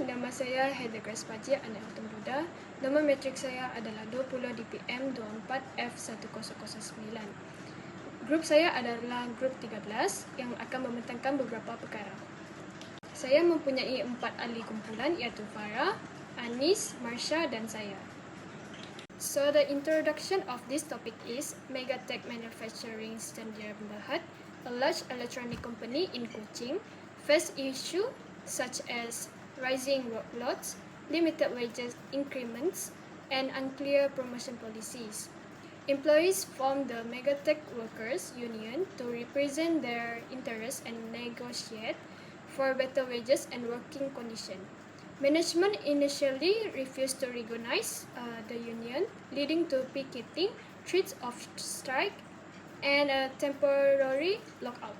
nama saya Heather Grace Paji, anak Hutan Buddha. Nama metrik saya adalah 20 DPM24F1009. Grup saya adalah grup 13 yang akan membentangkan beberapa perkara. Saya mempunyai 4 ahli kumpulan iaitu Farah, Anis, Marsha dan saya. So the introduction of this topic is Megatech Manufacturing Standard Berhad, a large electronic company in Kuching, face issue such as rising workloads, limited wages increments, and unclear promotion policies. Employees form the Megatech Workers Union to represent their interests and negotiate for better wages and working conditions. Management initially refused to recognize the union, leading to picketing, threats of strike, and a temporary lockout.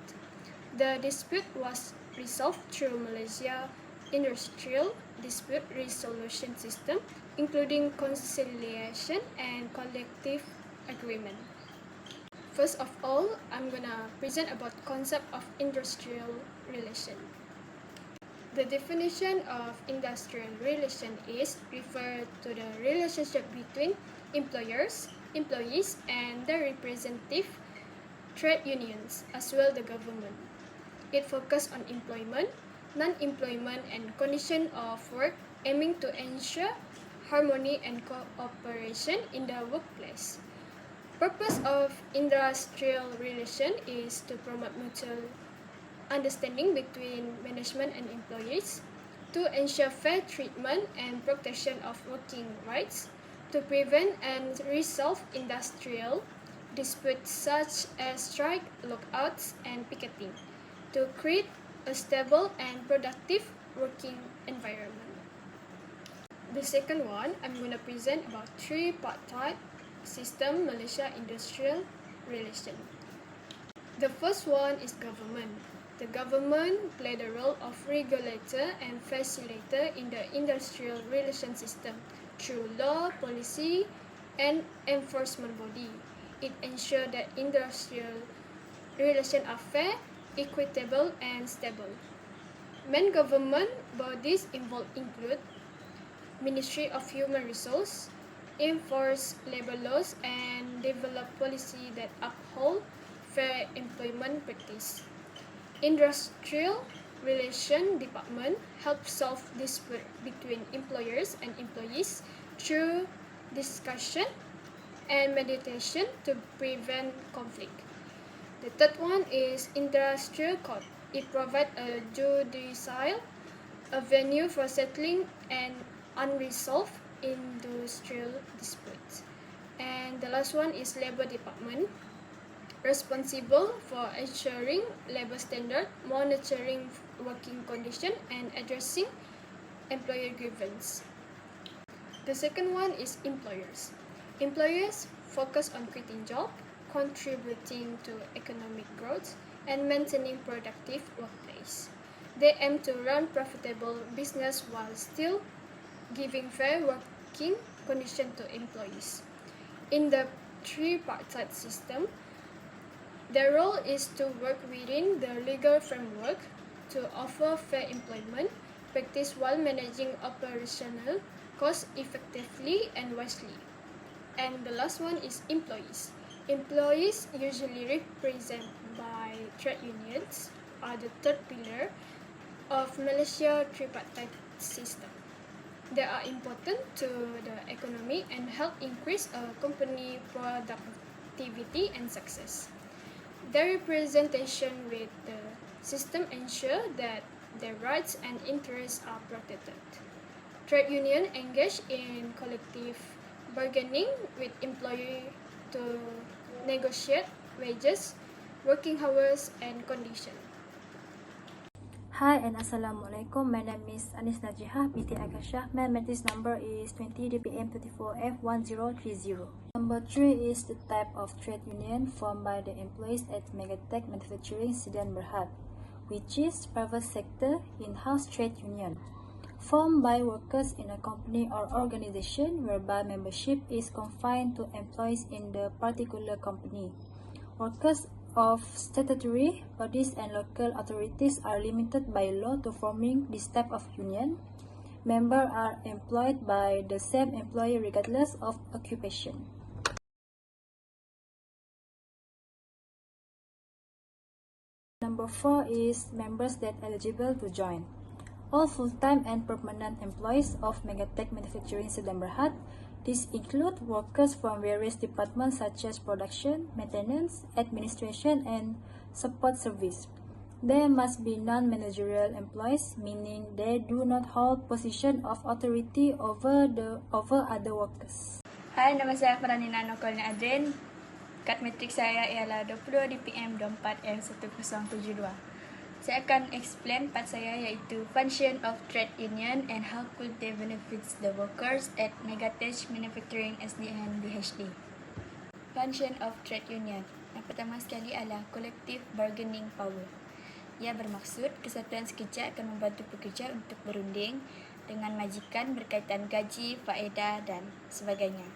The dispute was resolved through Malaysia Industrial Dispute Resolution System, including conciliation and collective agreement. First of all, I'm gonna present about concept of industrial relation. The definition of industrial relation is referred to the relationship between employers, employees, and their representative trade unions, as well the government. It focuses on employment, non-employment, and condition of work, aiming to ensure harmony and cooperation in the workplace. Purpose of industrial relation is to promote mutual understanding between management and employees, to ensure fair treatment and protection of working rights, to prevent and resolve industrial disputes such as strike, lockouts, and picketing, to create a stable and productive working environment. The second one, I'm going to present about three-part system Malaysia industrial relation. The first one is government. The government play the role of regulator and facilitator in the industrial relation system through law, policy, and enforcement body. It ensures that industrial relations are fair, equitable, and stable. Main government bodies involved include Ministry of Human Resources, enforce labor laws, and develop policy that uphold fair employment practice. Industrial Relation Department helps solve dispute between employers and employees through discussion and mediation to prevent conflict. The third one is Industrial Court. It provides a judicial venue for settling an unresolved industrial disputes. And the last one is Labor Department, responsible for ensuring labor standard, monitoring working condition, and addressing employer grievance. The second one is employers. Employers focus on creating jobs, contributing to economic growth, and maintaining productive workplace. They aim to run profitable business while still giving fair working conditions to employees. In the tripartite system, their role is to work within the legal framework to offer fair employment practice while managing operational costs effectively and wisely. And the last one is employees. Employees, usually represented by trade unions, are the third pillar of Malaysia tripartite system. They are important to the economy and help increase a company productivity and success. Their representation with the system ensure that their rights and interests are protected. Trade union engage in collective bargaining with employee to negotiate wages, working hours, and conditions. Hi and Assalamualaikum. My name is Anis Najihah binti Akashah. My matrix number is 20 DPM24F1030. Number 3 is the type of trade union formed by the employees at Megatech Manufacturing Sidian Berhad, which is private sector in-house trade union, formed by workers in a company or organization whereby membership is confined to employees in the particular company. Workers of statutory bodies and local authorities are limited by law to forming this type of union. Members are employed by the same employer regardless of occupation. Number 4 is members that eligible to join. All full-time and permanent employees of Megatech Manufacturing Sedan Berhad. These include workers from various departments such as production, maintenance, administration, and support service. They must be non-managerial employees, meaning they do not hold position of authority over other workers. Hai, nama saya Faranina Nokolina Adrin. Kad metrik saya ialah 20 DPM 24L1072. Saya akan explain part saya iaitu Function of Trade Union and how could they benefits the workers at Megatech Manufacturing SDN BHD. Function of Trade Union. Yang pertama sekali adalah Collective Bargaining Power. Ia bermaksud kesatuan sekerja akan membantu pekerja untuk berunding dengan majikan berkaitan gaji, faedah dan sebagainya.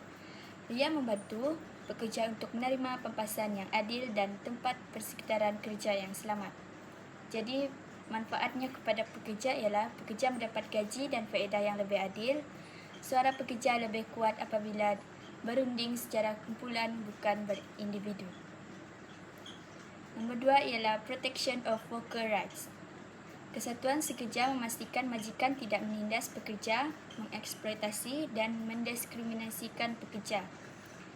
Ia membantu pekerja untuk menerima pampasan yang adil dan tempat persekitaran kerja yang selamat. Jadi, manfaatnya kepada pekerja ialah pekerja mendapat gaji dan faedah yang lebih adil. Suara pekerja lebih kuat apabila berunding secara kumpulan bukan berindividu. Nombor 2 ialah Protection of Worker Rights. Kesatuan sekerja memastikan majikan tidak menindas pekerja, mengeksploitasi dan mendiskriminasikan pekerja.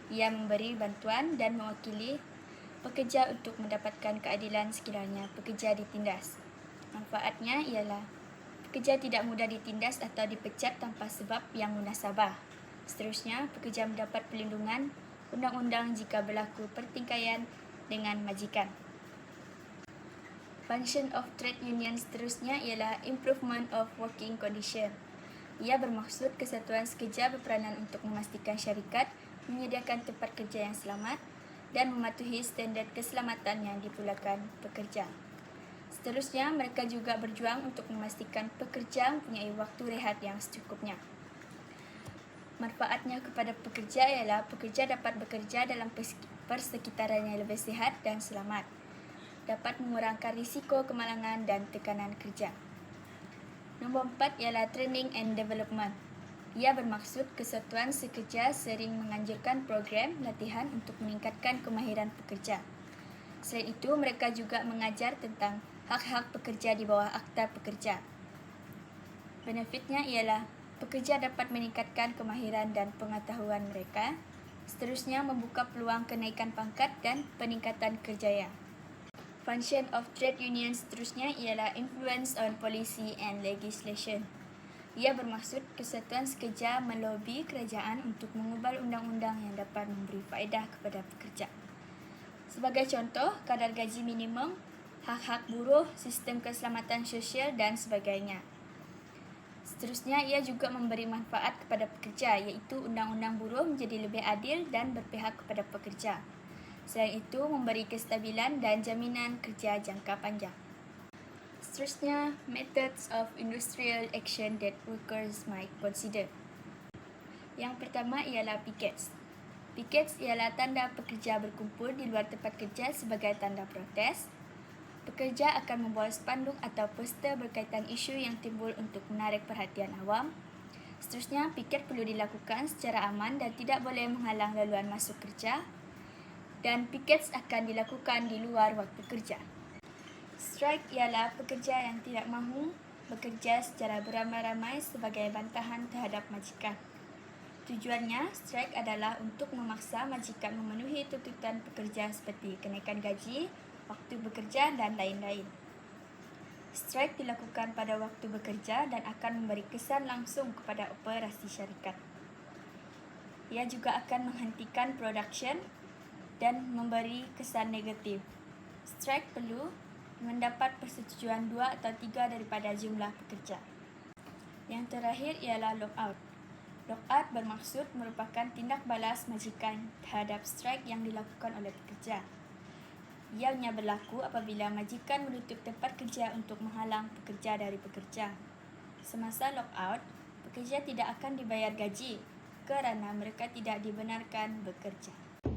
Ia memberi bantuan dan mewakili pekerja untuk mendapatkan keadilan sekiranya pekerja ditindas. Manfaatnya ialah pekerja tidak mudah ditindas atau dipecat tanpa sebab yang munasabah. Seterusnya, pekerja mendapat perlindungan undang-undang jika berlaku pertingkaian dengan majikan. Function of Trade Union seterusnya ialah Improvement of Working Condition. Ia bermaksud kesatuan sekerja berperanan untuk memastikan syarikat menyediakan tempat kerja yang selamat dan mematuhi standard keselamatan yang dipulakan pekerja. Seterusnya, mereka juga berjuang untuk memastikan pekerja mempunyai waktu rehat yang secukupnya. Manfaatnya kepada pekerja ialah pekerja dapat bekerja dalam persekitaran yang lebih sihat dan selamat, dapat mengurangkan risiko kemalangan dan tekanan kerja. Nombor 4 ialah Training and Development. Ia bermaksud kesatuan sekerja sering menganjurkan program latihan untuk meningkatkan kemahiran pekerja. Selain itu, mereka juga mengajar tentang hak-hak pekerja di bawah Akta Pekerja. Benefitnya ialah pekerja dapat meningkatkan kemahiran dan pengetahuan mereka. Seterusnya, membuka peluang kenaikan pangkat dan peningkatan kerjaya. Function of Trade Union seterusnya ialah Influence on Policy and Legislation. Ia bermaksud kesatuan sekerja melobi kerajaan untuk mengubah undang-undang yang dapat memberi faedah kepada pekerja. Sebagai contoh, kadar gaji minimum, hak-hak buruh, sistem keselamatan sosial dan sebagainya. Seterusnya, ia juga memberi manfaat kepada pekerja iaitu undang-undang buruh menjadi lebih adil dan berpihak kepada pekerja. Selain itu, memberi kestabilan dan jaminan kerja jangka panjang. Seterusnya, methods of industrial action that workers might consider. Yang pertama ialah pickets. Pickets ialah tanda pekerja berkumpul di luar tempat kerja sebagai tanda protes. Pekerja akan membawa spanduk atau poster berkaitan isu yang timbul untuk menarik perhatian awam. Seterusnya, piket perlu dilakukan secara aman dan tidak boleh menghalang laluan masuk kerja. Dan pikets akan dilakukan di luar waktu kerja. Strike ialah pekerja yang tidak mahu bekerja secara beramai-ramai sebagai bantahan terhadap majikan. Tujuannya, strike adalah untuk memaksa majikan memenuhi tuntutan pekerja seperti kenaikan gaji, waktu bekerja dan lain-lain. Strike dilakukan pada waktu bekerja dan akan memberi kesan langsung kepada operasi syarikat. Ia juga akan menghentikan production dan memberi kesan negatif. Strike perlu mendapat persetujuan 2 atau 3 daripada jumlah pekerja. Yang terakhir ialah lockout. Lockout bermaksud merupakan tindak balas majikan terhadap strike yang dilakukan oleh pekerja. Ianya berlaku apabila majikan menutup tempat kerja untuk menghalang pekerja dari bekerja. Semasa lockout, pekerja tidak akan dibayar gaji kerana mereka tidak dibenarkan bekerja.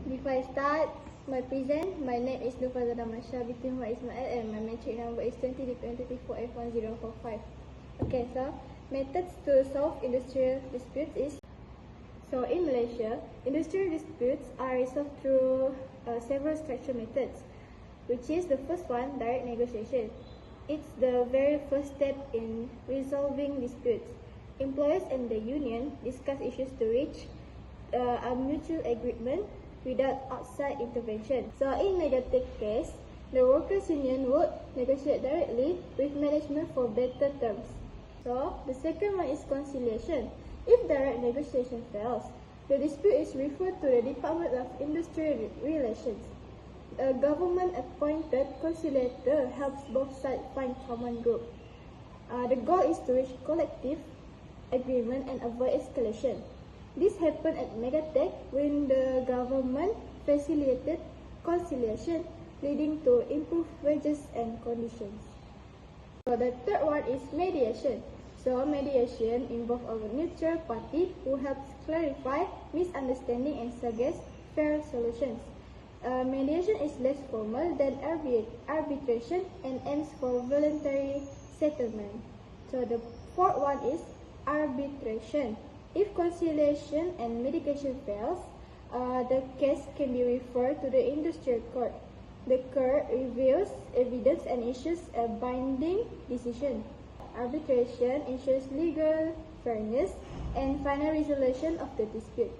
Before I start my present, my name is Nufazana Masha binti Ismail and my metric number is 20 DPM 34F1045. Okay, so Methods to solve industrial disputes is, so in Malaysia, industrial disputes are resolved through several structured methods, which is the first one, direct negotiation. It's the very first step in resolving disputes. Employers and the union discuss issues to reach a mutual agreement without outside intervention. So in Megatech case, the workers' union would negotiate directly with management for better terms. So the second one is conciliation. If direct negotiation fails, the dispute is referred to the Department of Industrial Relations. A government-appointed conciliator helps both sides find common group. The goal is to reach collective agreement and avoid escalation. This happened at Megatech when the government facilitated conciliation, leading to improved wages and conditions. So the third one is mediation. So mediation involves a neutral party who helps clarify misunderstanding and suggest fair solutions. Mediation is less formal than arbitration and aims for voluntary settlement. So the fourth one is arbitration. If conciliation and mediation fails, the case can be referred to the industrial court. The court reviews evidence and issues a binding decision. Arbitration ensures legal fairness and final resolution of the dispute.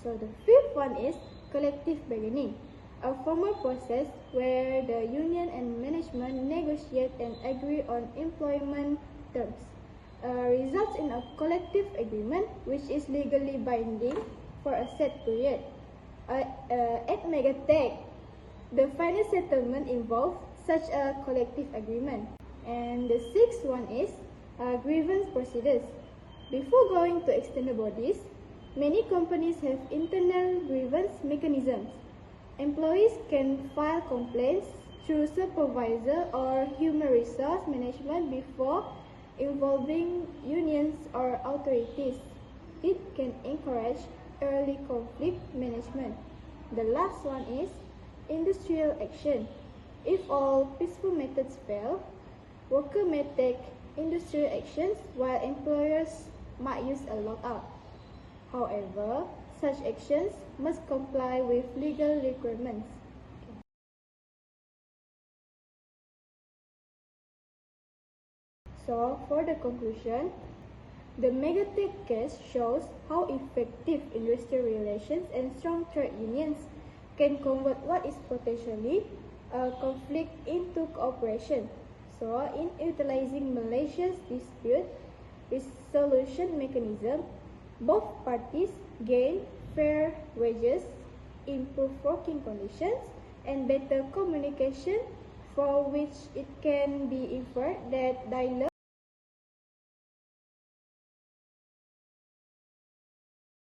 So the fifth one is collective bargaining, a formal process where the union and management negotiate and agree on employment terms. Results in a collective agreement which is legally binding for a set period. At Megatech, the final settlement involves such a collective agreement. And the sixth one is grievance procedures. Before going to external bodies, many companies have internal grievance mechanisms. Employees can file complaints through supervisor or human resource management before involving unions or authorities. It can encourage early conflict management. The last one is industrial action. If all peaceful methods fail, worker may take industrial actions while employers might use a lockout. However, such actions must comply with legal requirements. So, for the conclusion, the Megatech case shows how effective industrial relations and strong trade unions can convert what is potentially a conflict into cooperation. So, in utilizing Malaysia's dispute resolution mechanism, both parties gain fair wages, improved working conditions, and better communication, for which it can be inferred that dialogue